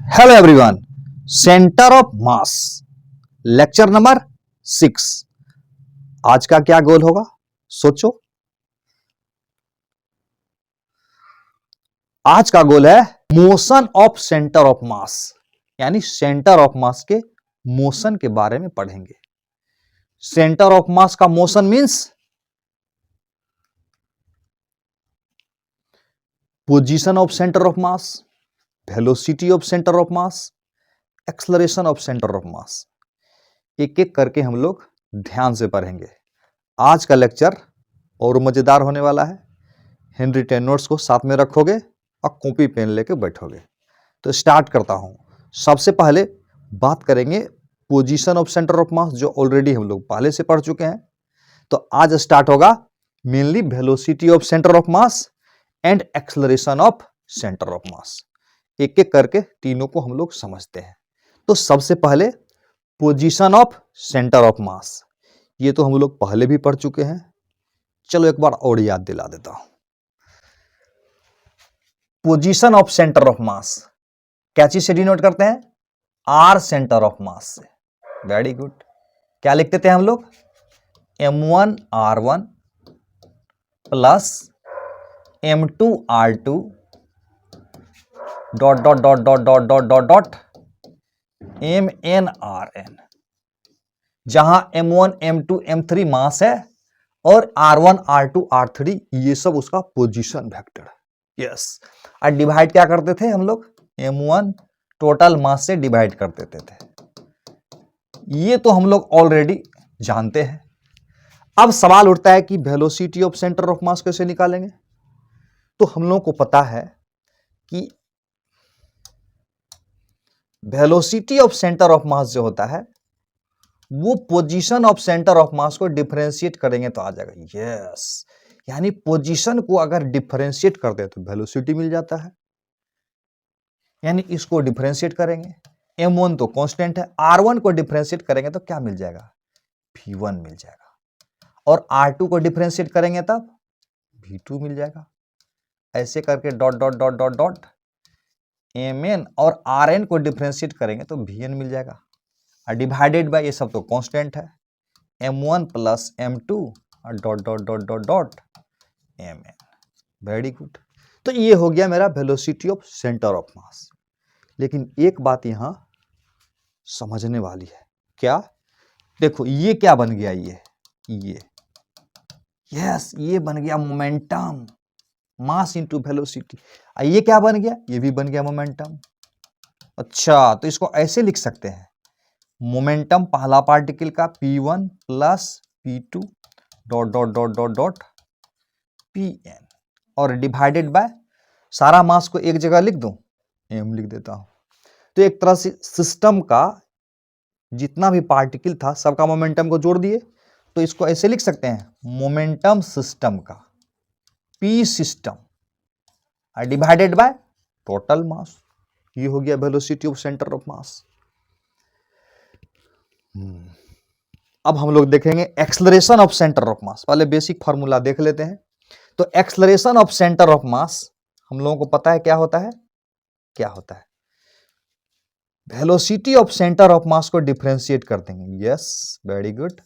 Hello everyone, centre of mass lecture number 6। आज का क्या गोल होगा सोचो। आज का गोल है motion of centre of mass, यानी सेंटर ऑफ मास के मोशन के बारे में पढ़ेंगे। सेंटर ऑफ मास का motion means position of centre of mass, velocity of centre of mass, acceleration of centre of मास। एक एक करके हम लोग ध्यान से पढ़ेंगे। आज का लेक्चर और मजेदार होने वाला है। हेनरी टेन नोट्स को साथ में रखोगे और कॉपी पेन लेके बैठोगे। तो स्टार्ट करता हूं। सबसे पहले बात करेंगे पोजीशन ऑफ सेंटर ऑफ मास, जो ऑलरेडी हम लोग पहले से पढ़ चुके हैं। तो आज स्टार्ट होगा mainly velocity of centre of mass and acceleration of centre of मास। एक एक करके तीनों को हम लोग समझते हैं। तो सबसे पहले पोजीशन ऑफ सेंटर ऑफ मास, ये तो हम लोग पहले भी पढ़ चुके हैं। चलो एक बार और याद दिला देता हूं। Position of centre of mass क्या चीज से डिनोट करते हैं? आर सेंटर ऑफ मास से। Very good. क्या लिखते थे हम लोग? m1 r1 plus m2 r2 dot dot dot dot dot dot dot dot mn rn, जहां m1 m2 m3 मास है और r1 r2 r3 ये सब उसका पोजीशन वेक्टर है। यस। और डिवाइड क्या करते थे हम लोग? m1 टोटल मास से डिवाइड कर देते थे। ये तो हम लोग ऑलरेडी जानते हैं। अब सवाल उठता है कि वेलोसिटी ऑफ सेंटर ऑफ मास कैसे निकालेंगे? तो हम लोगों को पता है कि वेलोसिटी ऑफ सेंटर ऑफ मास जो होता है वो पोजीशन ऑफ सेंटर ऑफ मास को डिफरेंशिएट करेंगे तो आ जाएगा। यस, यानी पोजीशन को अगर डिफरेंशिएट कर दे तो वेलोसिटी मिल जाता है। यानी इसको डिफरेंशिएट करेंगे, m1 तो कांस्टेंट है, r1 को डिफरेंशिएट करेंगे तो क्या मिल जाएगा? v1 मिल जाएगा। और r2 को डिफरेंशिएट करेंगे तब v2 मिल जाएगा। ऐसे करके dot dot dot dot dot mn और rn को डिफरेंशिएट करेंगे तो vn मिल जाएगा। और डिवाइडेड बाय ये सब तो कांस्टेंट है, m1 प्लस m2 और dot dot dot dot dot mn। Very good. तो ये हो गया मेरा वेलोसिटी ऑफ सेंटर ऑफ मास। लेकिन एक बात यहां समझने वाली है। क्या? देखो ये क्या बन गया? ये यस, ये बन गया मोमेंटम, मास इंटू वेलोसिटी। ये क्या बन गया? ये भी बन गया मोमेंटम। अच्छा, तो इसको ऐसे लिख सकते हैं, मोमेंटम पहला पार्टिकल का p1 plus p2 dot dot dot dot dot pn और डिवाइडेड बाय सारा मास को एक जगह लिख दूं, m लिख देता हूं। तो एक तरह से सिस्टम का जितना भी पार्टिकल था सबका मोमेंटम को जोड़ दिए। तो इसको ऐसे लिख सकते हैं, मोमेंटम सिस्टम का p system divided by total mass. ये हो गया वेलोसिटी ऑफ सेंटर ऑफ मास। अब हम लोग देखेंगे एक्सलरेशन ऑफ सेंटर ऑफ मास। पहले बेसिक फार्मूला देख लेते हैं। तो एक्सलरेशन ऑफ सेंटर ऑफ मास हम लोगों को पता है क्या होता है? क्या होता है? वेलोसिटी ऑफ सेंटर ऑफ मास को डिफरेंशिएट कर देंगे। Yes, very good.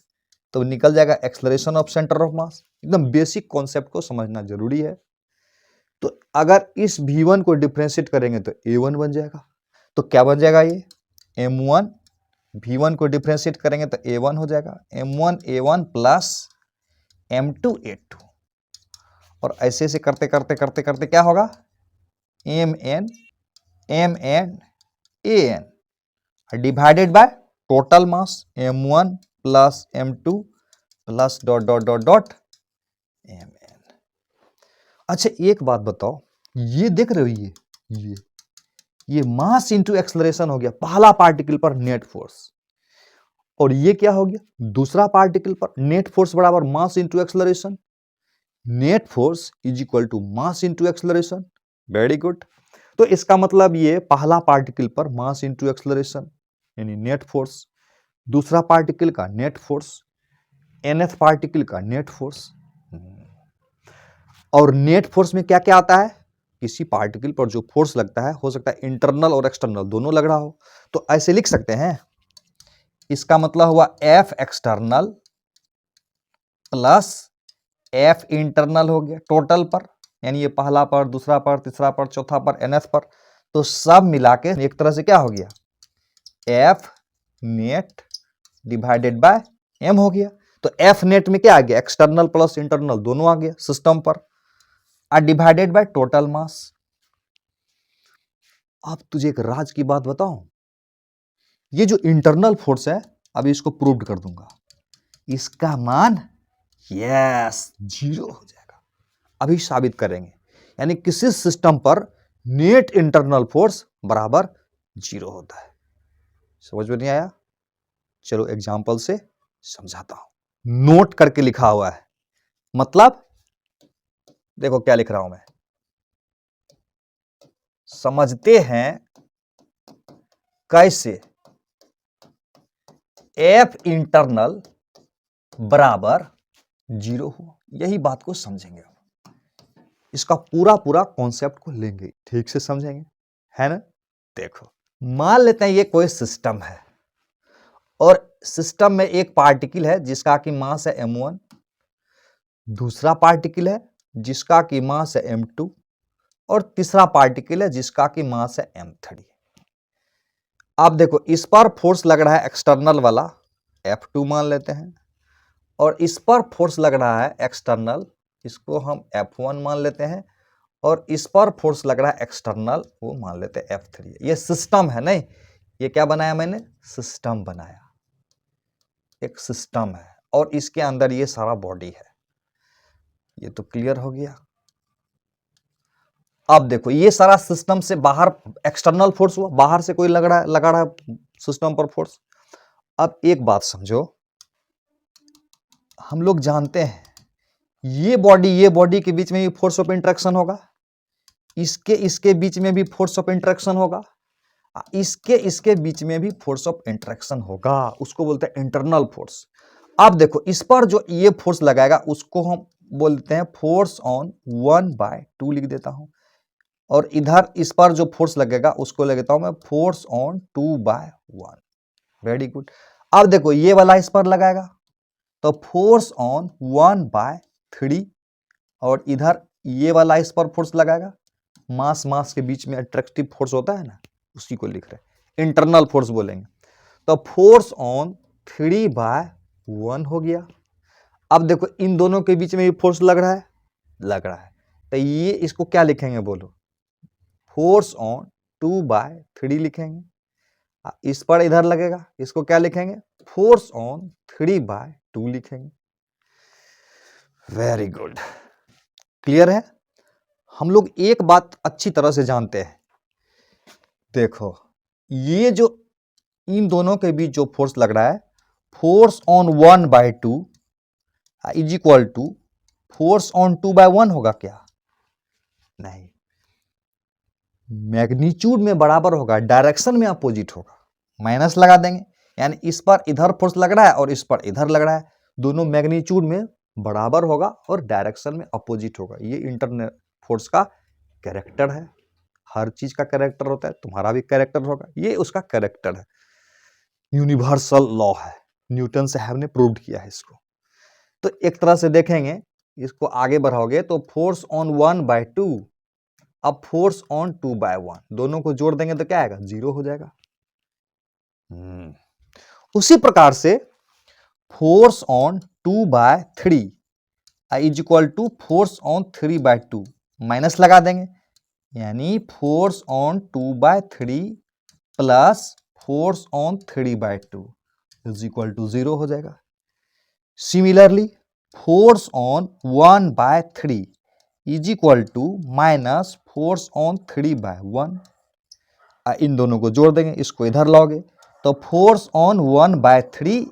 तो निकल जाएगा एक्सलरेशन ऑफ सेंटर ऑफ मास। एकदम बेसिक कॉन्सेप्ट को समझना जरूरी है। तो अगर इस v1 को डिफरेंशिएट करेंगे तो a1 बन जाएगा। तो क्या बन जाएगा? ये m1 v1 को डिफरेंशिएट करेंगे तो a1 हो जाएगा, m1 a1 plus m2 a2। और ऐसे से करते करते करते करते क्या होगा? mn mn an divided by total mass m1 plus m2 plus dot dot dot dot mn। अच्छा एक बात बताओ, ये देख रहे हो, ये मास इंटू एक्सलरेशन हो गया पहला पार्टिकल पर नेट फोर्स। और ये क्या हो गया? दूसरा पार्टिकल पर नेट फोर्स बराबर mass into acceleration. Net force is equal to mass into acceleration. Very good. तो इसका मतलब ये पहला पार्टिकल पर मास इंटू एक्सलरेशन यानी नेट फोर्स, दूसरा पार्टिकल का नेट फोर्स, nth पार्टिकल का नेट फोर्स। और नेट फोर्स में क्या क्या आता है? किसी पार्टिकल पर जो फोर्स लगता है हो सकता है इंटरनल और एक्सटर्नल दोनों लग रहा हो, तो ऐसे लिख सकते हैं, इसका मतलब हुआ F external plus F internal हो गया टोटल पर, यानी ये पहला पर, दूसरा पर, तीसरा पर, चौथा पर, nth पर, तो सब मिला के एक तरह से क्या हो गया, F net divided by M हो गया। तो एफ नेट में क्या आ गया, एक्सटर्नल प्लस इंटरनल दोनों आ गया सिस्टम पर, और डिवाइडेड बाय टोटल मास। अब तुझे एक राज की बात बताऊं, ये जो इंटरनल फोर्स है अभी इसको प्रूव कर दूंगा, इसका मान यस 0 हो जाएगा, अभी साबित करेंगे। यानी किसी सिस्टम पर नेट इंटरनल फोर्स बराबर 0 होता है। समझ में नहीं आया? चलो एग्जांपल से समझाता हूं, नोट करके लिखा हुआ है, मतलब देखो क्या लिख रहा हूं मैं, समझते हैं कैसे एफ इंटरनल बराबर 0 हो, यही बात को समझेंगे। इसका पूरा पूरा कॉन्सेप्ट को लेंगे, ठीक से समझेंगे, है ना। देखो मान लेते हैं ये कोई सिस्टम है और सिस्टम में एक पार्टिकल है जिसका कि मास है m1, दूसरा पार्टिकल है जिसका कि मास है m2 और तीसरा पार्टिकल है जिसका कि मास है m3। आप देखो इस पर फोर्स लग रहा है एक्सटर्नल वाला F2 मान लेते हैं, और इस पर फोर्स लग रहा है एक्सटर्नल, इसको हम F1 मान लेते हैं, और इस पर फोर्स लग रहा है एक्सटर्नल, वो मान लेते हैं F3। ये सिस्टम है, नहीं ये क्या बनाया मैंने, सिस्टम बनाया, एक सिस्टम है और इसके अंदर ये सारा बॉडी है। ये तो क्लियर हो गया। अब देखो ये सारा सिस्टम से बाहर एक्सटर्नल फोर्स हुआ, बाहर से कोई लगा रहा है सिस्टम पर फोर्स। अब एक बात समझो, हम लोग जानते हैं ये बॉडी के बीच में भी फोर्स ऑफ इंटरेक्शन होगा, इसके बीच में भी फोर्स ऑफ इंटरेक्शन होगा, इसके बीच में भी फोर्स ऑफ इंटरेक्शन होगा, उसको बोलते हैं इंटरनल फोर्स। अब देखो इस पर जो ये फोर्स लगाएगा उसको हम बोलते हैं फोर्स ऑन 1/2 लिख देता हूं, और इधर इस पर जो फोर्स लगेगा उसको लगता हूं मैं फोर्स ऑन 2/1। Very good. अब देखो ये वाला इस पर लगाएगा तो फोर्स ऑन 1/3, और इधर ये वाला इस पर फोर्स लगाएगा, मास के बीच में अट्रैक्टिव फोर्स होता है ना, उसी को लिख रहे हैं, इंटरनल फोर्स बोलेंगे। तो फोर्स ऑन 3/1 हो गया। अब देखो इन दोनों के बीच में भी फोर्स लग रहा है, तो ये इसको क्या लिखेंगे बोलो, फोर्स ऑन 2/3 लिखेंगे। इस पर इधर लगेगा, इसको क्या लिखेंगे, फोर्स ऑन 3/2 लिखेंगे। वेरी गुड, क्लियर है। हम लोग एक बात अच्छी तरह से जानते हैं, देखो ये जो इन दोनों के बीच जो फोर्स लग रहा है, force on 1/2 is equal to force on 2/1 होगा क्या, नहीं, मैग्नीट्यूड में बराबर होगा, डायरेक्शन में अपोजिट होगा, माइनस लगा देंगे। यानी इस पर इधर फोर्स लग रहा है और इस पर इधर लग रहा है, दोनों मैग्नीट्यूड में बराबर होगा और डायरेक्शन में अपोजिट होगा। ये इंटरनल फोर्स का कैरेक्टर है, हर चीज का कैरेक्टर होता है, तुम्हारा भी कैरेक्टर होगा, ये उसका कैरेक्टर है, यूनिवर्सल लॉ है, न्यूटन साहब ने प्रूव किया है इसको। तो एक तरह से देखेंगे, इसको आगे बढ़ाओगे तो फोर्स ऑन 1/2, अब फोर्स ऑन 2/1, दोनों को जोड़ देंगे तो क्या आएगा, 0 हो जाएगा। उसी प्रकार से force on 2/3 is equal to force on 3/2, minus लगा देंगे, यानी force on 2/3 plus force on 3/2 is equal to 0 हो जाएगा। Similarly force on 1/3 is equal to minus force on 3/1, इन दोनों को जोड़ देंगे, इसको इधर लाओगे तो फोर्स ऑन 1/3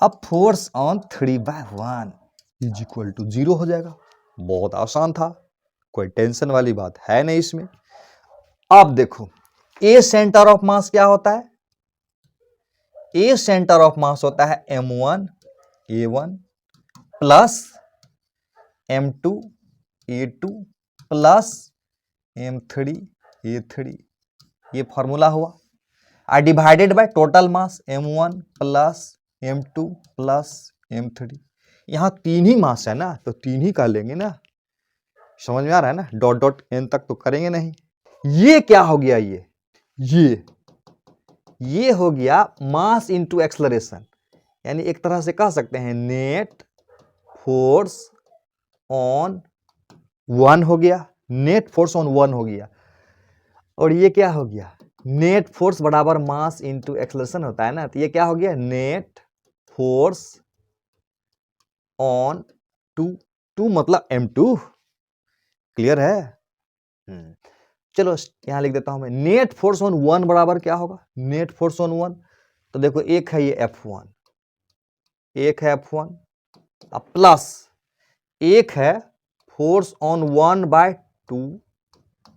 अब force on 3/1 is equal to 0 हो जाएगा। बहुत आसान था, कोई टेंशन वाली बात है नहीं इसमें। अब देखो ए सेंटर ऑफ मास क्या होता है, ए सेंटर ऑफ मास होता है m1 a1 plus m2 a2 plus m3 a3, ये फॉर्मूला हुआ। और divided by total mass m1 plus m2 plus m3। यहाँ 3 ही मास है ना, तो 3 ही कर लेंगे ना, समझ में आ रहा है ना, डॉट डॉट n तक तो करेंगे नहीं। ये क्या हो गया, ये हो गया मास इनटू एक्सलरेशन, यानी एक तरह से कह सकते हैं नेट फोर्स ऑन 1 हो गया, नेट फोर्स ऑन 1 हो गया। और ये क्या हो गया, नेट फोर्स बराबर मास इनटू एक्सलरेशन होता है ना, तो ये क्या हो गया, नेट फोर्स ऑन 2 मतलब m2। क्लियर है? चलो यहां लिख देता हूं मैं, नेट फोर्स ऑन 1 बराबर क्या होगा, नेट फोर्स ऑन 1, तो देखो एक है ये F1, एक है F1, अब प्लस एक है फोर्स ऑन 1/2,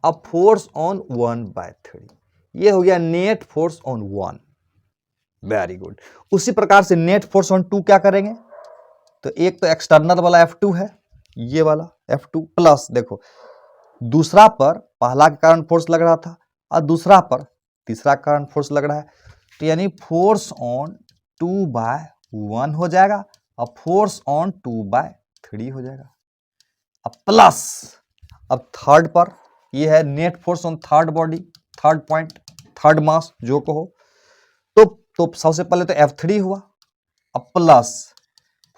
अब फोर्स ऑन 1/3, ये हो गया net force on 1। Very good. उसी प्रकार से नेट फोर्स ऑन 2 क्या करेंगे, तो एक तो एक्सटर्नल वाला F2 है, ये वाला F2 प्लस देखो दूसरा पर पहला के कारण फोर्स लग रहा था और दूसरा पर तीसरा कारण फोर्स लग रहा है, तो यानी फोर्स ऑन 2/1 हो जाएगा और फोर्स ऑन 2/3 हो जाएगा। अब प्लस अब थर्ड पर ये है net force on third body, third point, third mass जो कहो, तो सबसे पहले तो F3 हुआ, अब प्लस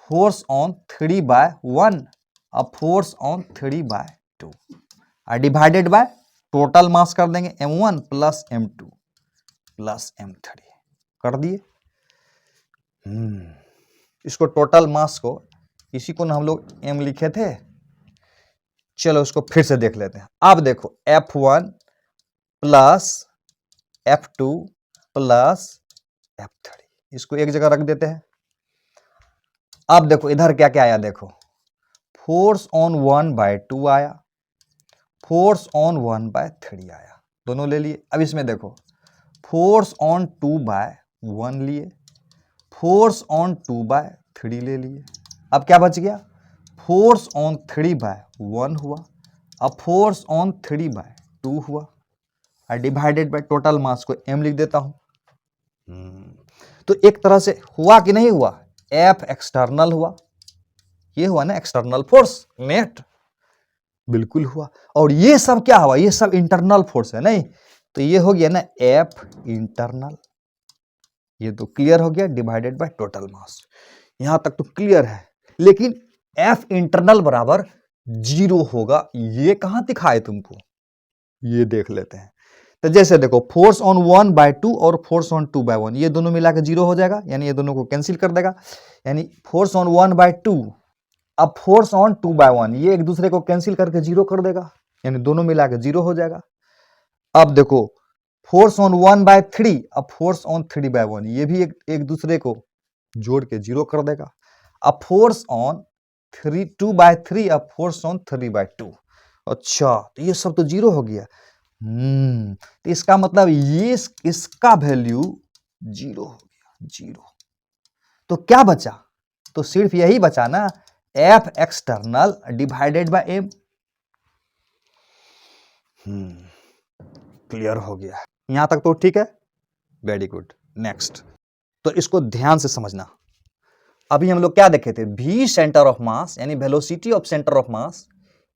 फोर्स ऑन 3/1 अब फोर्स ऑन 3/2 और डिवाइडेड बाय टोटल मास कर देंगे m1 plus m2 plus m3 कर दिए। इसको टोटल मास को, इसी को ना हम लोग m लिखे थे, चलो इसको फिर से देख लेते हैं। अब देखो F1 plus F2 plus F3, इसको एक जगह रख देते हैं। अब देखो इधर क्या क्या आया, देखो फोर्स ऑन 1/2 आया, फोर्स ऑन 1/3 आया, दोनों ले लिए। अब इसमें देखो फोर्स ऑन 2/1 लिए, फोर्स ऑन 2/3 ले लिए। अब क्या बच गया, फोर्स ऑन 3/1 हुआ, अब फोर्स ऑन 3/2 हुआ और डिवाइडेड बाय टोटल मास को m लिख देता हूं। तो एक तरह से हुआ कि नहीं हुआ, F एक्सटर्नल हुआ, ये हुआ ना एक्सटर्नल फोर्स नेट, बिल्कुल हुआ। और ये सब क्या हुआ, ये सब इंटरनल फोर्स है नहीं, तो ये हो गया ना F इंटरनल, ये तो क्लियर हो गया, डिवाइडेड बाय टोटल मास। यहां तक तो क्लियर है, लेकिन F इंटरनल बराबर 0 होगा, ये कहां दिखाए तुमको, ये देख लेते हैं। तो जैसे देखो फोर्स ऑन 1/2 और फोर्स ऑन 2/1 ये दोनों मिलाकर 0 हो जाएगा, यानी ये दोनों को कैंसिल कर देगा, यानी फोर्स ऑन 1/2 अब फोर्स ऑन 2/1 ये एक दूसरे को कैंसिल करके 0 कर देगा, यानी दोनों मिलाकर 0 हो जाएगा। अब देखो फोर्स ऑन 1/3 अब फोर्स ऑन 3/1 ये भी एक दूसरे को जोड़ के 0 कर देगा। अब फोर्स ऑन 2/3 अब फोर्स ऑन 3/2, अच्छा तो ये सब तो 0 हो गया। तो इसका मतलब ये इसका वैल्यू 0 हो गया, 0। तो क्या बचा, तो सिर्फ यही बचा ना, F external divided by m। Clear हो गया, यहां तक तो ठीक है, वेरी गुड। नेक्स्ट, तो इसको ध्यान से समझना। अभी हम लोग क्या देखे थे, v सेंटर ऑफ मास यानी velocity of centre of mass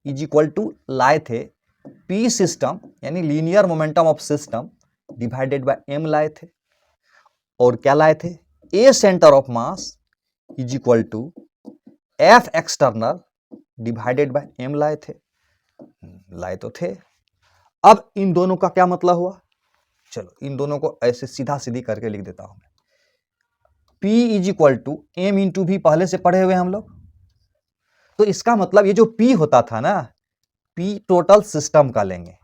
is equal to लाए थे p सिस्टम यानी linear momentum of system divided by m लाए थे, और क्या लाए थे, a centre of mass is equal to F external divided by m लाए थे, लाए तो थे। अब इन दोनों का क्या मतलब हुआ, चलो इन दोनों को ऐसे सीधा सीधी करके लिख देता हूं मैं। P is equal to m into भी पहले से पढ़े हुए हम लोग, तो इसका मतलब ये जो P होता था ना, P टोटल सिस्टम का लेंगे,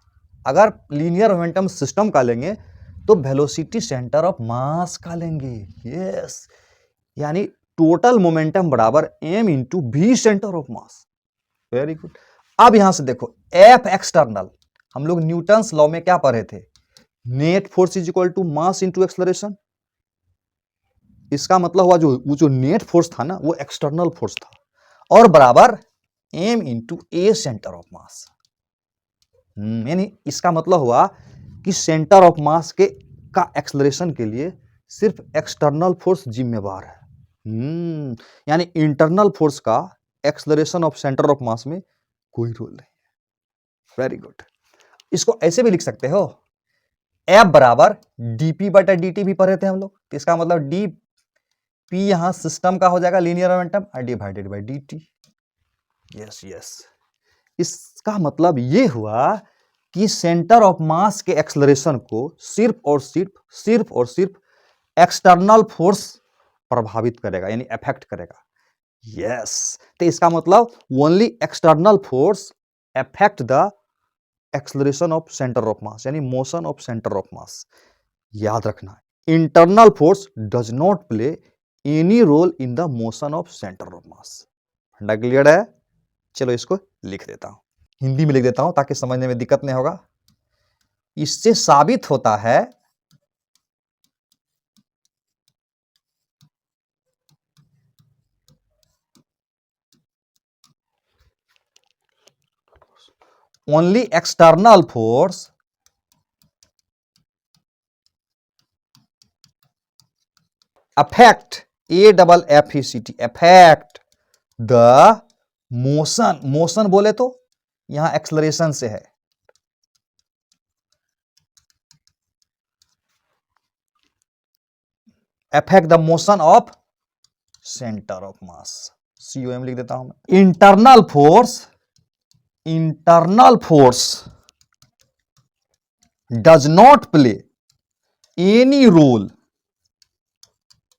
अगर लीनियर मोमेंटम सिस्टम का लेंगे तो वेलोसिटी सेंटर ऑफ मास का लेंगे, यस, यानी टोटल मोमेंटम बराबर m इंटू भी centre of mass. Very good. अब यहां से देखो F एक्सटर्नल, हम लोग न्यूटन्स लॉ में क्या पढ़े थे, net force is equal to mass into acceleration. इसका मतलब हुआ वो जो नेट फोर्स था ना वो एक्सटर्नल फोर्स था, और बराबर m into A centre of mass. यानी इसका मतलब हुआ कि सेंटर ऑफ मास के का एक्सेलरेशन के लिए सिर्फ एक्सटर्नल फोर्स जिम्मेवार है। यानी इंटरनल फोर्स का एक्सेलरेशन ऑफ सेंटर ऑफ मास में कोई रोल नहीं है। Very good. इसको ऐसे भी लिख सकते हो, F बराबर dp बटा dt भी पढ़े थे हम लोग, तो इसका मतलब dp यहां सिस्टम का हो जाएगा लीनियर मोमेंटम और divided by dt। Yes yes, इसका मतलब ये हुआ कि सेंटर ऑफ मास के एक्सेलरेशन को सिर्फ और सिर्फ एक्सटर्नल फोर्स प्रभावित करेगा, यानी अफेक्ट करेगा। यस, तो इसका मतलब only external force affect the acceleration of centre of mass, यानी motion of centre of mass. याद रखना, internal force does not play any role in the motion of centre of mass. फंडा clear है? चलो इसको लिख देता हूं, हिंदी में लिख देता हूं ताकि समझने में दिक्कत नहीं होगा। इससे साबित होता है only external force affect affect the motion बोले तो यहां एक्सेलरेशन से है, affect the motion of center of mass, COM लिख देता हूं मैं। internal force does not play any role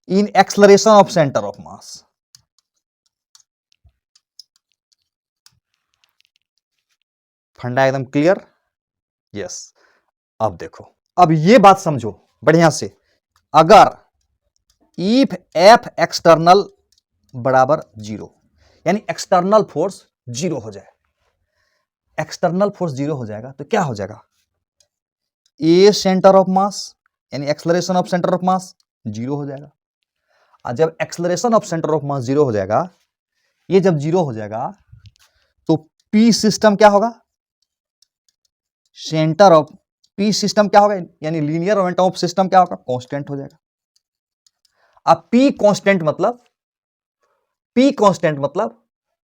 in acceleration of center of mass। फंडा एकदम क्लियर? यस। अब देखो, अब ये बात समझो बढ़िया से, अगर इफ एफ एक्सटर्नल बराबर 0, यानी एक्सटर्नल फोर्स 0 हो जाए, एक्सटर्नल फोर्स 0 हो जाएगा तो क्या हो जाएगा, ए सेंटर ऑफ मास यानी एक्सेलरेशन ऑफ सेंटर ऑफ मास 0 हो जाएगा। और जब एक्सेलरेशन ऑफ सेंटर ऑफ मास 0 हो जाएगा, ये जब 0 हो जाएगा तो पी सिस्टम क्या होगा, सेंटर ऑफ पी सिस्टम क्या होगा, यानी लीनियर मोमेंटम ऑफ सिस्टम क्या होगा, कांस्टेंट हो जाएगा। अब पी कांस्टेंट मतलब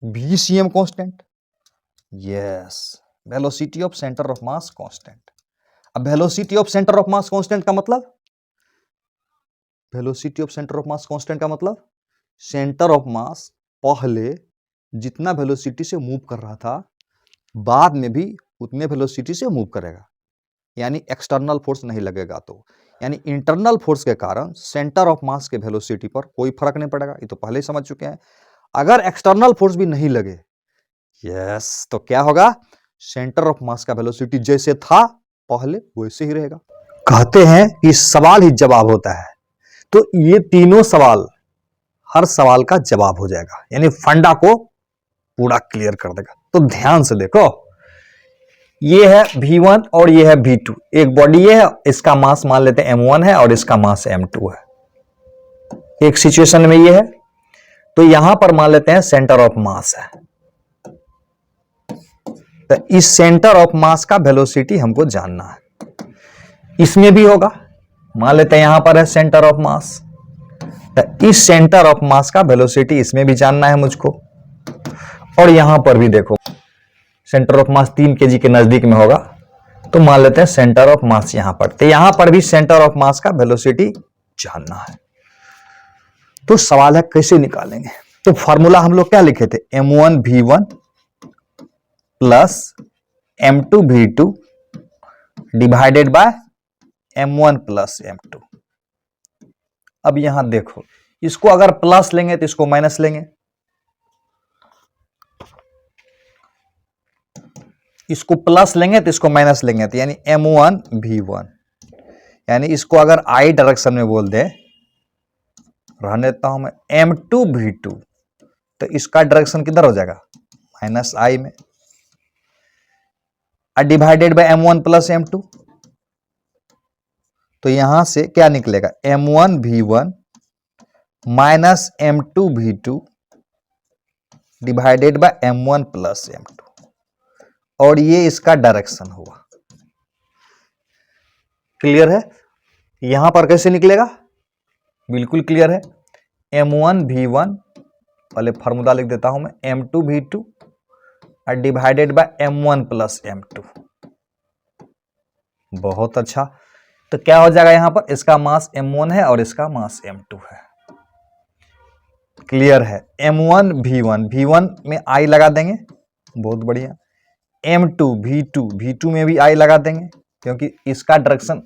VCM constant. Yes, velocity of centre of mass constant. अब velocity of centre of mass constant का मतलब, velocity of centre of mass constant का मतलब सेंटर ऑफ मास पहले जितना वेलोसिटी से मूव कर रहा था बाद में भी उतने वेलोसिटी से मूव करेगा, यानी एक्सटर्नल फोर्स नहीं लगेगा। तो यानी इंटरनल फोर्स के कारण सेंटर ऑफ मास के वेलोसिटी पर कोई फर्क नहीं पड़ेगा, ये तो पहले ही समझ चुके हैं। अगर एक्सटर्नल फोर्स भी नहीं लगे, यस, तो क्या होगा, सेंटर ऑफ मास का वेलोसिटी जैसे था पहले वैसे ही रहेगा। कहते हैं कि सवाल ही जवाब होता है, तो ये तीनों सवाल हर सवाल का जवाब हो जाएगा, यानी फंडा को पूरा क्लियर कर देगा। तो ध्यान से देखो, ये है V1 और ये है V2, एक बॉडी है, इसका मास मान लेते हैं M1 है और इसका मास M2 है। एक सिचुएशन में ये है, तो यहां पर मान लेते हैं सेंटर ऑफ मास है, तो इस सेंटर ऑफ मास का वेलोसिटी हमको जानना है। इसमें भी होगा, मान लेते हैं यहां पर है सेंटर ऑफ मास, तो इस सेंटर ऑफ मास का वेलोसिटी इसमें भी जानना है मुझको। और यहां पर भी देखो, सेंटर ऑफ मास 3 kg के नजदीक में होगा, तो मान लेते हैं सेंटर ऑफ मास यहां पर, तो यहां पर भी सेंटर ऑफ मास का वेलोसिटी जानना है। तो सवाल है कैसे निकालेंगे, तो फॉर्मूला हम लोग क्या लिखे थे, M1 V1 plus M2 V2 divided by M1 plus M2। अब यहां देखो, इसको अगर प्लस लेंगे तो इसको माइनस लेंगे, इसको प्लस लेंगे तो इसको माइनस लेंगे, तो यानी M1 V1, यानी इसको अगर I डायरेक्शन में बोल दे, रहने देता हूं मैं, M2 V2, तो इसका डायरेक्शन किधर हो जाएगा, माइनस I में, divided by M1 plus M2, तो यहां से क्या निकलेगा, M1 V1 minus M2 V2 divided by M1 plus M2। और ये इसका डायरेक्शन हुआ। क्लियर है? यहां पर कैसे निकलेगा? बिल्कुल क्लियर है। m1v1, पहले फॉर्मूला लिख देता हूं मैं, m2v2 और divided by m1 plus m2। बहुत अच्छा। तो क्या हो जाएगा यहां पर? इसका मास m1 है और इसका मास m2 है। क्लियर है? m1v1, v1 में i लगा देंगे, बहुत बढ़िया। m2 v2, v2 में भी i लगा देंगे, क्योंकि इसका डायरेक्शन,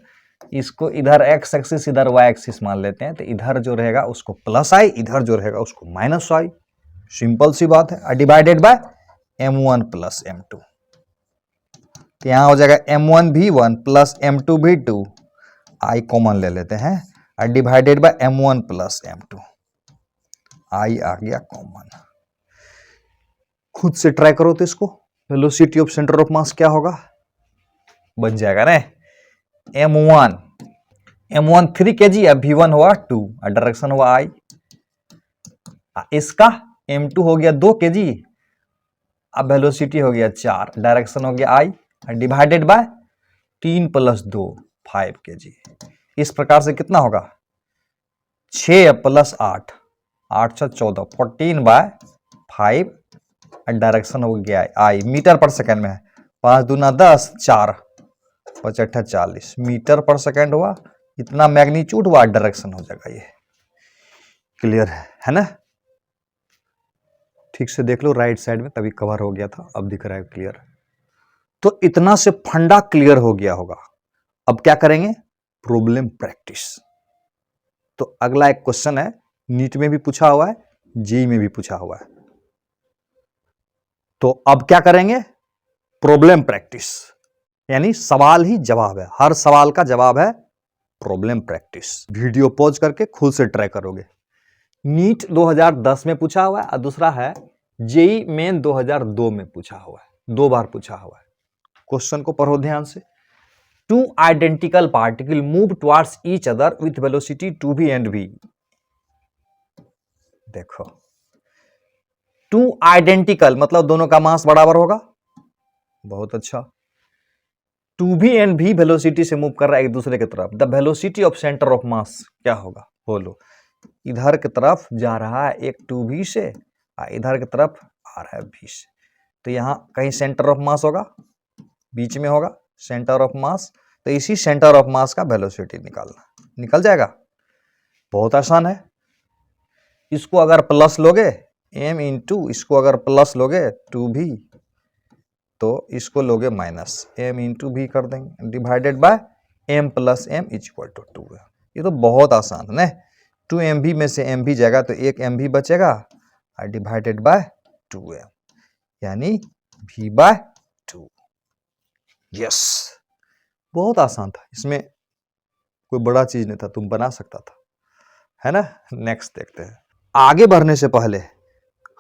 इसको इधर x एक्सिस इधर y एक्सिस मान लेते हैं, तो इधर जो रहेगा उसको प्लस i, इधर जो रहेगा उसको माइनस i। सिंपल सी बात है। Divided by m1 plus m2। तो यहां हो जाएगा m1v1 plus m2v2, i common ले लेते हैं, और divided by m1 plus m2, i आ गया कॉमन। खुद से ट्राई करो तो इसको, velocity of centre of mass क्या होगा? बन जाएगा ना, m1 3 kg है, v1 हुआ 2 और डायरेक्शन हुआ i। इसका m2 हो गया 2 kg, अब वेलोसिटी हो गया 4, डायरेक्शन हो गया i, divided by 3 plus 2 5 kg। इस प्रकार से कितना होगा? 6 प्लस 8, 8 से 14, 14 बाय 5, डायरेक्शन हो गया i, मीटर पर सेकंड में है। 5 दूना 10, 4 5 8 40 मीटर पर सेकंड हुआ। इतना मैग्नीट्यूड हुआ, डायरेक्शन हो जाएगा ये। क्लियर है ना? ठीक से देख लो राइट साइड में, तभी कवर हो गया था, अब दिख रहा है क्लियर। तो इतना से फंडा क्लियर हो गया होगा। अब क्या करेंगे? Problem practice. तो अगला एक क्वेश्चन है, नीट में भी पूछा हुआ है, जेईई में भी पूछा हुआ है। तो अब क्या करेंगे? प्रॉब्लम प्रैक्टिस, यानी सवाल ही जवाब है, हर सवाल का जवाब है प्रॉब्लम प्रैक्टिस। वीडियो पॉज करके खुद से ट्राई करोगे। नीट 2010 में पूछा हुआ है और दूसरा है जेईई मेन 2002 में पूछा हुआ है, 2 बार पूछा हुआ है। क्वेश्चन को पढ़ो ध्यान से। Two identical particle move towards each other with velocity 2v and v। देखो, टू आइडेंटिकल मतलब दोनों का मास बराबर होगा। बहुत अच्छा। 2v and v वेलोसिटी से मूव कर रहा है एक दूसरे की तरफ। The velocity of centre of mass क्या होगा? बोलो। इधर की तरफ जा रहा है एक 2v से और इधर की तरफ आ रहा है v से, तो यहां कहीं सेंटर ऑफ मास होगा, बीच में होगा सेंटर ऑफ मास। तो इसी सेंटर ऑफ मास का वेलोसिटी निकालना, निकल जाएगा। बहुत आसान है। इसको अगर प्लस लोगे m इंटू, इसको अगर प्लस लोगे 2v, तो इसको लोगे माइनस m इंटू v कर देंगे, divided by m plus m is equal to 2 है। ये तो बहुत आसान है ना। 2mv में से mv जाएगा तो एक mv बचेगा और डिवाइडेड बाय 2m, यानी v बाय 2। यस, बहुत आसान था, इसमें कोई बड़ा चीज नहीं था, तुम बना सकता था, है ना। नेक्स्ट देखते हैं। आगे बढ़ने से पहले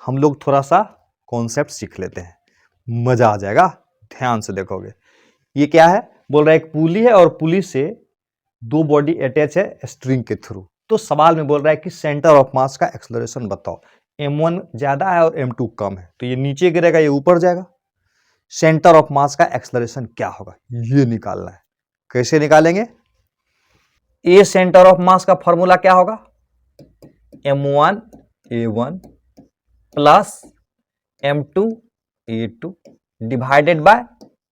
हम लोग थोड़ा सा कॉन्सेप्ट सीख लेते हैं, मजा आ जाएगा। ध्यान से देखोगे। ये क्या है? बोल रहा है एक पुली है और पुली से 2 बॉडी अटैच है स्ट्रिंग के थ्रू। तो सवाल में बोल रहा है कि सेंटर ऑफ मास का एक्सेलरेशन बताओ। m1 ज्यादा है और m2 कम है, तो ये नीचे गिरेगा, ये ऊपर जाएगा। सेंटर ऑफ मास का एक्सेलरेशन क्या होगा, ये निकालना है। कैसे निकालेंगे? ए सेंटर ऑफ मास का फॉर्मूला क्या होगा? m1 a1 plus m2 a2 divided by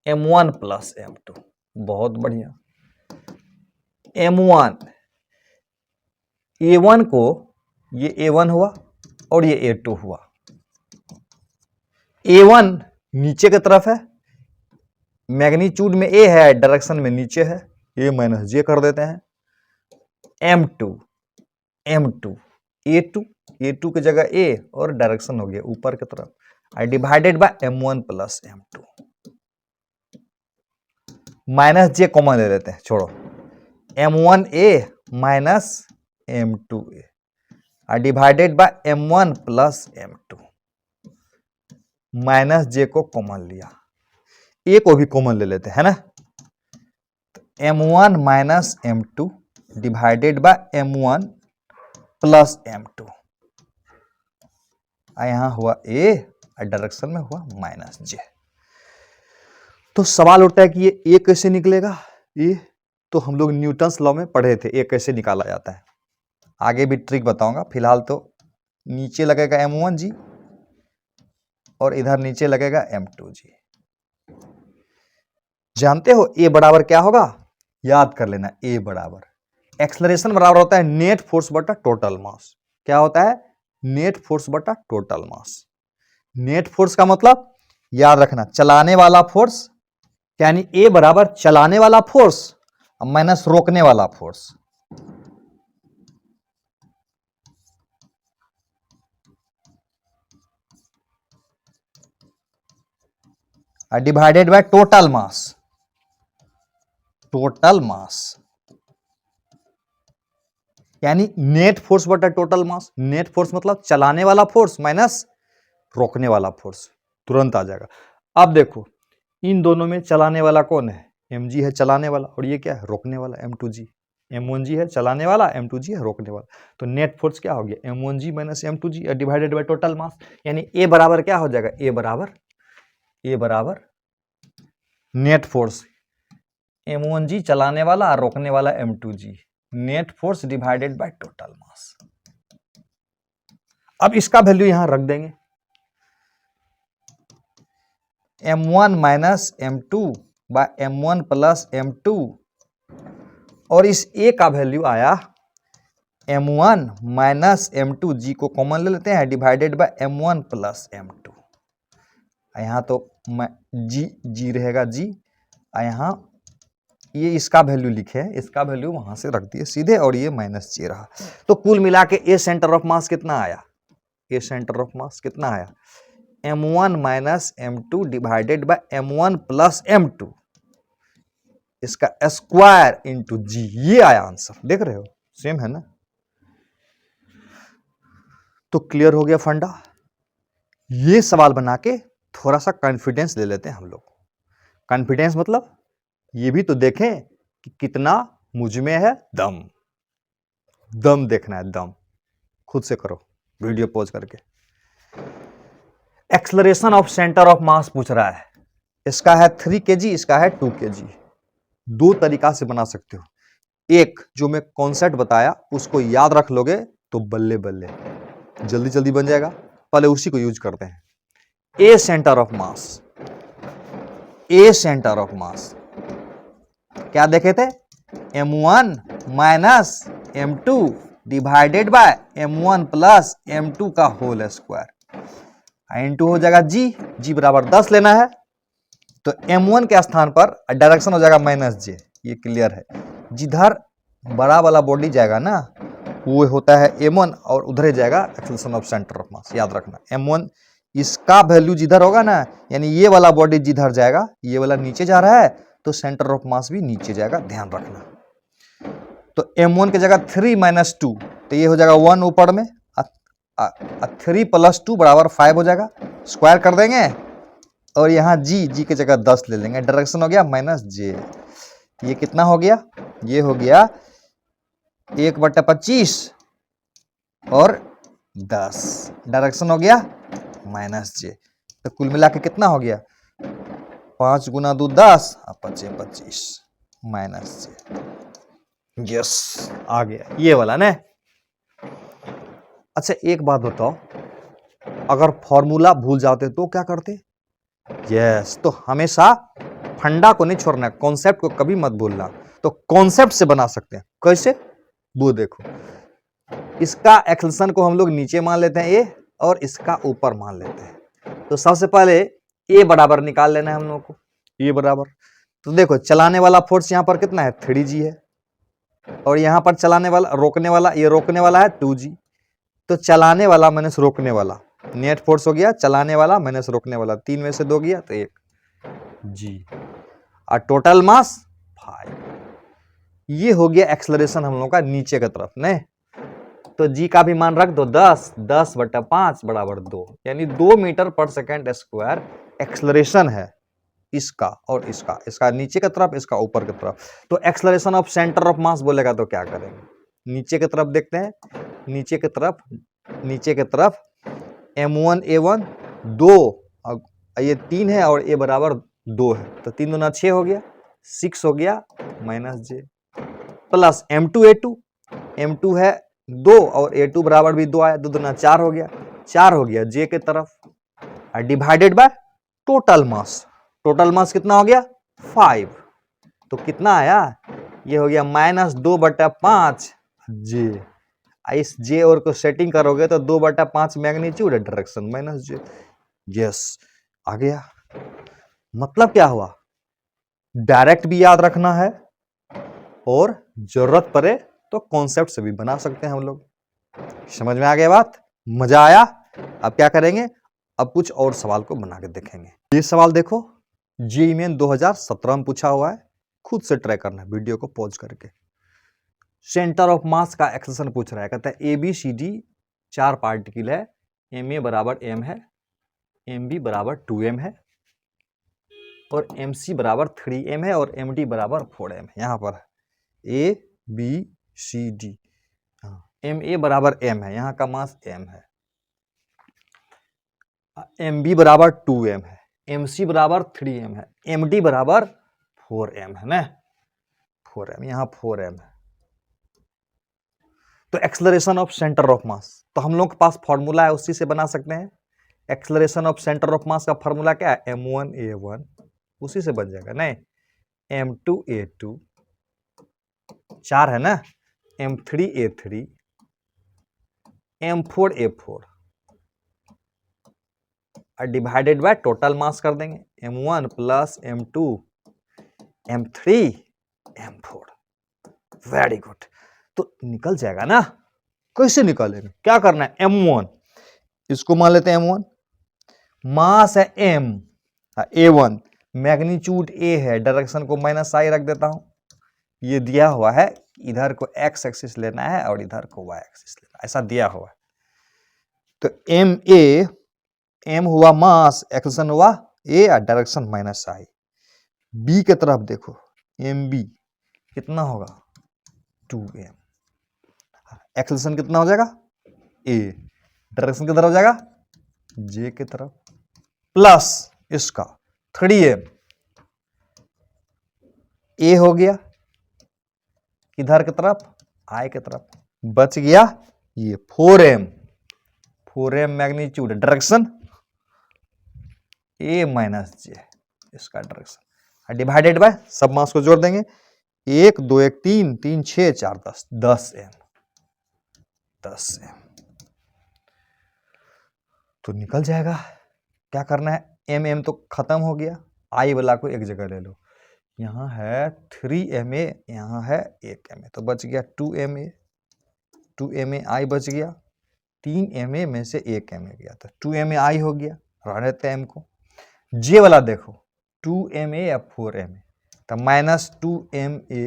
m1 plus m2। बहुत बढ़िया। m1 a1 को, ये a1 हुआ और ये a2 हुआ। a1 नीचे की तरफ है, मैग्नीट्यूड में a है, डायरेक्शन में नीचे है, a माइनस जे कर देते हैं। m2 a2 की जगह a और डायरेक्शन हो गया ऊपर की तरफ, I divided by m1 plus m2। Minus J common ले लेते हैं, छोड़ो। m1a minus m2a divided by m1 plus m2। Minus J को कॉमन लिया, ए को भी कॉमन ले लेते हैं, है ना। m1 minus m2 divided by m1 plus m2। यहां हुआ a और डायरेक्शन में हुआ माइनस जे। तो सवाल उठता है कि ये ए कैसे निकलेगा। ये तो हम लोग न्यूटन्स लॉ में पढ़े थे ए कैसे निकाला जाता है। आगे भी ट्रिक बताऊंगा, फिलहाल तो नीचे लगेगा m1g और इधर नीचे लगेगा m2g। जानते हो ए बराबर क्या होगा, याद कर लेना। ए बराबर एक्सलरेशन बराबर होता है नेट फोर्स बटा टोटल मास। क्या होता है, नेट फोर्स बटा टोटल मास। नेट फोर्स का मतलब याद रखना चलाने वाला फोर्स, यानी ए बराबर चलाने वाला फोर्स माइनस रोकने वाला force. Divided by total mass. Total mass यानी नेट फोर्स बटा टोटल मास। नेट फोर्स मतलब चलाने वाला फोर्स माइनस रोकने वाला फोर्स, तुरंत आ जाएगा। अब देखो इन दोनों में चलाने वाला कौन है, mg है चलाने वाला, और ये क्या है रोकने वाला m2g। m1g है चलाने वाला, m2g है रोकने वाला। तो नेट फोर्स क्या हो गया m1g minus m2g divided by total mass. यानी ए बराबर क्या हो जाएगा, ए बराबर नेट फोर्स m1g चलाने वाला और रोकने वाला m2g, net force divided by total mass. अब इसका वैल्यू यहां रख देंगे, m1 minus m2 bye m1 plus m2, और इस a का वैल्यू आया m1 माइनस m2, g को कॉमन ले लेते हैं divided by m1 plus m2। यहां तो g रहेगा g, यहां ये इसका वैल्यू लिखे हैं, इसका वैल्यू वहां से रख दिए सीधे, और ये माइनस j रहा। तो कुल मिला के ए सेंटर ऑफ मास कितना आया, ए सेंटर ऑफ मास कितना आया m1 minus m2 divided by m1 plus m2, इसका स्क्वायर इंटू जी। ये आया आंसर, देख रहे हो सेम है ना। तो क्लियर हो गया फंडा। ये सवाल बना के थोड़ा सा कॉन्फिडेंस ले लेते हैं हम लोग। कॉन्फिडेंस मतलब ये भी तो देखें कि कितना मुझ में है दम। दम देखना है, दम। खुद से करो वीडियो पॉज करके। एक्सलरेशन ऑफ सेंटर ऑफ मास पूछ रहा है, इसका है 3 kg, इसका है 2 kg। दो तरीका से बना सकते हो। एक जो मैं कॉन्सेप्ट बताया उसको याद रख लोगे तो बल्ले बल्ले, जल्दी जल्दी बन जाएगा। पहले उसी को यूज करते हैं। A centre of mass, A centre of mass क्या देखे थे, m1 minus m2 divided by m1 plus m2 का होल स्क्वायर। इंटू हो जाएगा g बराबर 10 लेना है, तो m1 के स्थान पर डायरेक्शन हो जाएगा माइनस j। ये क्लियर है, जिधर बड़ा वाला बॉडी जाएगा ना वो होता है m1, और उधर ही जाएगा acceleration of centre of mass. याद रखना m1 इसका वैल्यू जिधर होगा ना, यानी ये वाला बॉडी जिधर जाएगा, ये वाला नीचे जा रहा है तो सेंटर ऑफ मास भी नीचे जाएगा, ध्यान रखना। तो m1 की जगह 3 माइनस 2, तो ये हो जाएगा 1 ऊपर में, 3 प्लस 2 बराबर 5 हो जाएगा, स्क्वायर कर देंगे, और यहाँ जी की जगह 10 ले लेंगे, डायरेक्शन हो गया माइनस जे। ये कितना हो गया, ये हो गया 1/25 और 10, डायरेक्शन हो गया माइनस जे। तो कुल मिला के कितना हो गया, 5 गुना 2 10 और 5 25 माइनस जे। यस आ गया ये वाला ने। अच्छा एक बात बताओ, अगर फॉर्मूला भूल जाते तो क्या करते, यस तो हमेशा फंडा को नहीं छोड़ना, कॉन्सेप्ट को कभी मत भूलना। तो कॉन्सेप्ट से बना सकते हैं, कैसे वो देखो। इसका एक्सलेशन को हम लोग नीचे मान लेते हैं ए, और इसका ऊपर मान लेते हैं। तो सबसे पहले ए बराबर निकाल लेना है हम लोग को, ए बराबर। तो देखो चलाने वाला फोर्स यहाँ पर कितना है 3g है, और यहाँ पर चलाने वाला रोकने वाला, ये रोकने वाला है 2g। तो चलाने वाला माइनस रोकने वाला, नेट फोर्स हो गया चलाने वाला माइनस रोकने वाला, 3 में से 2 गया तो 1 g, और टोटल मास 5। ये हो गया एक्सलरेशन हम लोग का नीचे की तरफ नहीं। तो g का भी मान रख दो 10/5 बराबर 2, यानी 2 मीटर पर सेकेंड स्क्वायर एक्सलरेशन है इसका और इसका, इसका नीचे की तरफ, इसका ऊपर की तरफ। तो एक्सलरेशन ऑफ सेंटर ऑफ मास बोलेगा तो क्या करेंगे, नीचे की तरफ देखते हैं, नीचे की तरफ m1 a1 2, ये 3 है और a बराबर 2 है, तो 3 दूना 6 हो गया, 6 हो गया माइनस जे, प्लस M2 है 2 और A2 बराबर भी 2 आया, 2 दूना 4 हो गया, 4 हो गया जे के तरफ, और डिवाइडेड बाय टोटल मास कितना हो गया 5, तो कितना आया, ये हो गया -2/5 जे, इस जे और को सेटिंग करोगे तो 2/5 मैग्नीट्यूड है, डायरेक्शन माइनस जे, यस आ गया। मतलब क्या हुआ, डायरेक्ट भी याद रखना है और जरूरत पड़े तो कॉन्सेप्ट से भी बना सकते हैं हम लोग। समझ में आ गया बात, मजा आया। अब क्या करेंगे, अब कुछ और सवाल को बना के देखेंगे। ये सवाल देखो, जेईई मेन 2017 में पूछा हुआ है, खुद से ट्राई करना है वीडियो को पॉज करके। सेंटर ऑफ मास का एक्सप्रेशन पूछ रहा है, कहता है ABCD 4 पार्टिकल है, MA बराबर M है, MB बराबर 2M है और MC बराबर 3M है और MD बराबर 4M है। यहां पर ABCD, MA बराबर M है, यहां का मास M है, MB बराबर 2M है, MC बराबर 3M है, MD बराबर 4M है ना, 4M, यहां 4M है। तो एक्सेलरेशन ऑफ सेंटर ऑफ मास, तो हम लोग के पास फॉर्मूला है, उसी से बना सकते हैं। एक्सेलरेशन ऑफ सेंटर ऑफ मास का फॉर्मूला क्या है, M1A1, उसी से बन जाएगा नहीं, M2A2 4 है ना, M3A3, M4A4 और डिवाइडेड बाय टोटल मास कर देंगे, M1 plus M2 M3 M4, very good. तो निकल जाएगा ना, कैसे निकालेंगे, क्या करना है, M1 इसको मान लेते हैं M1, मास है M, A1, मैग्नीट्यूड A है, डायरेक्शन को -I रख देता हूं, ये दिया हुआ है, इधर को x एक्सिस लेना है और इधर को y एक्सिस लेना है, ऐसा दिया हुआ है। तो M हुआ मास, एक्सेलरेशन हुआ A और डायरेक्शन -I। B की तरफ देखो, MB कितना होगा 2M, एक्सेलरेशन कितना हो जाएगा A, डायरेक्शन किधर हो जाएगा J की तरफ, प्लस इसका 3M, A हो गया किधर की तरफ, I की तरफ, बच गया ये 4M magnitude, direction A minus J, इसका डायरेक्शन, डिवाइडेड बाय सब मास को जोड़ देंगे, 1 2 1 3 3 6 4 10 10M, तो निकल जाएगा। क्या करना है, M तो खत्म हो गया, I वाला को एक जगह ले लो, यहां है 3MA, यहां है 1MA, तो बच गया 2MA I बच गया, 3MA में से 1MA गया, तो 2MA I हो गया, रहने देते M को। J वाला देखो, 2MA या 4MA, तो -2MA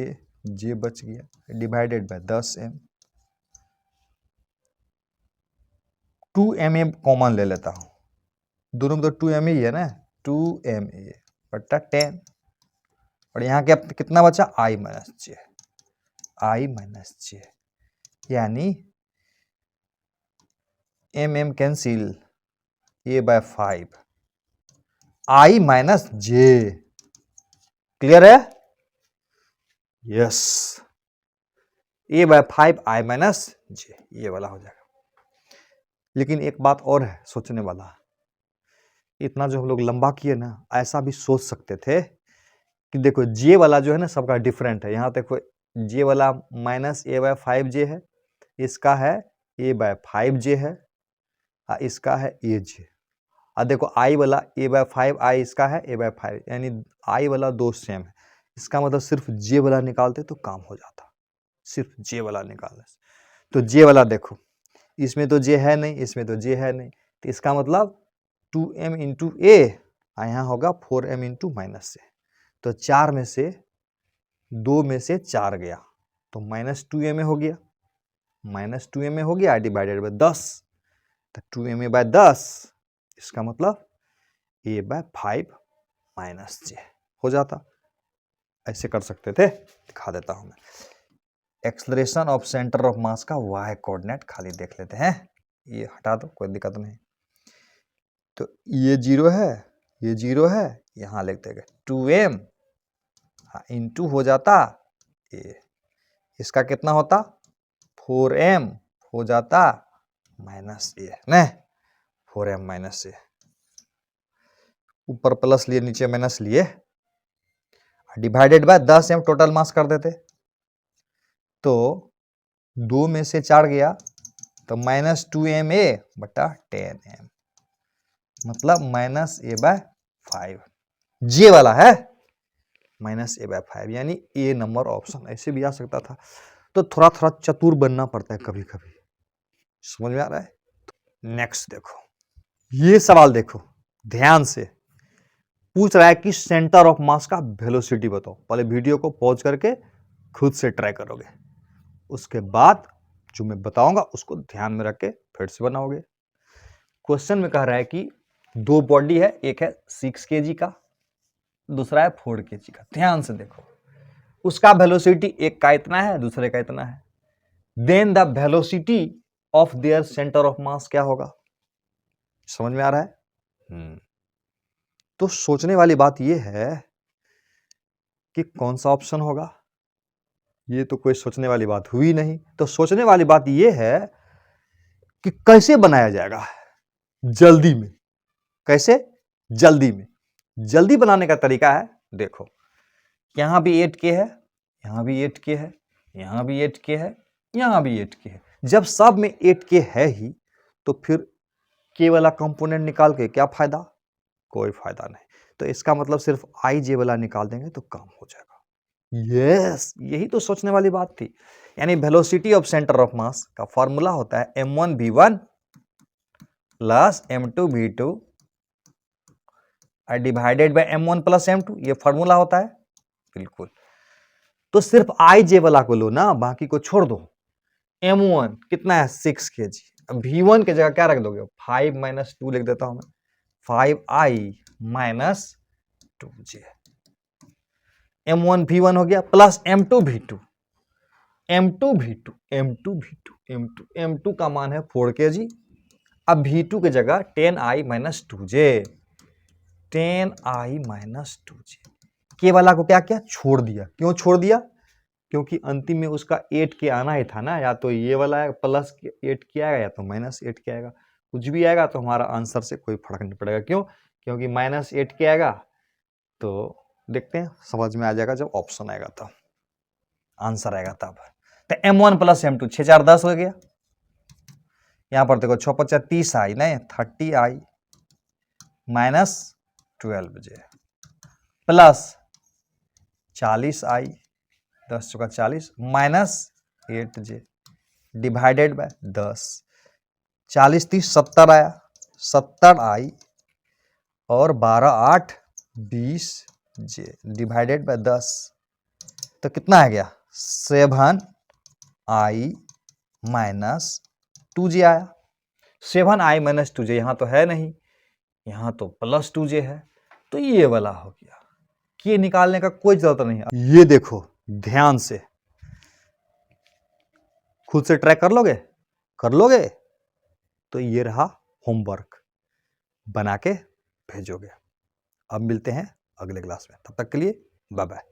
J बच गया, divided by 10M, 2MA common ले लेता हूं, दोनों में तो 2MA ही है ना, 2MA बट्टा 10, और यहाँ क्या कितना बचा I माइनस J, यानी MM cancel, A/5 I minus J, clear है, yes, A/5 I minus J, ये वाला हो जाएगा। लेकिन एक बात और है सोचने वाला, इतना जो हम लोग लंबा किए ना, ऐसा भी सोच सकते थे कि देखो J वाला जो है ना सबका डिफरेंट है, यहाँ देखो J वाला -A/5J है, इसका है A/5J है, इसका है AJ, और देखो I वाला A/5I इसका है A/5, यानी I वाला दो सेम है, इसका मतलब सिर्फ J वाला निकालते तो काम हो जाता, सिर्फ J वाला निकालने से। तो J वाला देखो, इसमें तो J है नहीं, इसमें तो J है नहीं, तो इसका मतलब 2M इंटू A, यहाँ होगा 4M इंटू माइनस से, तो 4 में से 2 में से 4 गया, तो -2MA हो गया, -2MA हो गया डिवाइडेड बाय 10, तो 2MA बाय 10, इसका मतलब A/5 माइनस J हो जाता। ऐसे कर सकते थे, दिखा देता हूं मैं। एक्सेलरेशन ऑफ सेंटर ऑफ मास का y कोऑर्डिनेट खाली देख लेते हैं, ये हटा दो, कोई दिक्कत नहीं। तो ये 0 है, ये 0 है, यहां लिख देंगे 2m इंटू हो जाता ए, इसका कितना होता 4m हो जाता माइनस ए न 4m माइनस ए, ऊपर प्लस लिए नीचे माइनस लिए, divided by 10m total mass कर देते तो 2 में से 4 गया तो माइनस 2m ए बटा 10m, मतलब माइनस ए बाय 5, जे वाला है माइनस ए बाय 5, यानी ए नंबर ऑप्शन। ऐसे भी आ सकता था, तो थोड़ा थोड़ा चतुर बनना पड़ता है कभी कभी, समझ में आ रहा है। नेक्स्ट देखो, ये सवाल देखो ध्यान से, पूछ रहा है कि सेंटर ऑफ मास का वेलोसिटी बताओ। पहले वीडियो को पॉज करके खुद से ट्राई करोगे, उसके बाद जो मैं बताऊंगा उसको ध्यान में रख के फिर से बनाओगे। क्वेश्चन में कह रहा है कि 2 बॉडी है, एक है 6 kg का, दूसरा है 4 kg का। ध्यान से देखो, उसका वेलोसिटी एक का इतना है, दूसरे का इतना है, then the velocity of their centre of mass क्या होगा। समझ में आ रहा है? तो सोचने वाली बात यह है कि कौन सा ऑप्शन होगा। ये तो कोई सोचने वाली बात हुई नहीं, तो सोचने वाली बात यह है कि कैसे बनाया जाएगा जल्दी में। कैसे जल्दी में, जल्दी बनाने का तरीका है, देखो यहां भी 8k है, यहां भी 8k है, यहां भी 8k है, यहां भी 8k है। जब सब में 8k है ही तो फिर k वाला कंपोनेंट निकाल के क्या फायदा, कोई फायदा नहीं। तो इसका मतलब सिर्फ ij वाला निकाल देंगे तो काम हो जाएगा। यस, यही तो सोचने वाली बात थी। यानी वेलोसिटी ऑफ सेंटर ऑफ मास का फॉर्मूला होता है m1v1 plus m2v2 divided by m1 plus m2, ये फॉर्मूला होता है बिल्कुल। तो सिर्फ ij वाला को लो ना, बाकी को छोड़ दो। m1 कितना है 6 kg, अब v1 की जगह क्या रख दोगे 5 माइनस 2 लिख देता हूं मैं, 5i minus 2j, m1 v1 हो गया plus m2 v2, m2 v2 m2 v2 m2 m2 का मान है 4 kg। अब v2 की जगह 10i minus 2j, 10i minus 2j, के वाला को क्या किया छोड़ दिया। क्यों छोड़ दिया, क्योंकि अंतिम में उसका 8k आना ही था ना, या तो ये वाला प्लस 8k आएगा या तो माइनस 8k आएगा, कुछ भी आएगा तो हमारा आंसर से कोई फर्क नहीं पड़ेगा। क्यों, क्योंकि माइनस 8k आएगा तो देखते हैं समझ में आ जाएगा जब ऑप्शन आएगा तब, आंसर आएगा तब। तो m1 प्लस m2 6 4 10 हो गया, यहां पर देखो 6 5 30 आई नहीं 30i minus 12j plus 40i 10 चौका 40 माइनस 8j डिवाइडेड बाय 10, 40 30 70 आया, 70i और 12 8 20j डिवाइडेड बाय 10, तो कितना आ गया 7i माइनस 2j आया। 7i माइनस 2j यहां तो है नहीं, यहां तो प्लस 2j है, तो ये वाला हो गया। ये निकालने का कोई जरूरत नहीं है। ये देखो ध्यान से, खुद से ट्राई कर लोगे तो ये रहा होमवर्क, बना के भेजोगे। अब मिलते हैं अगले क्लास में, तब तक के लिए बाय बाय।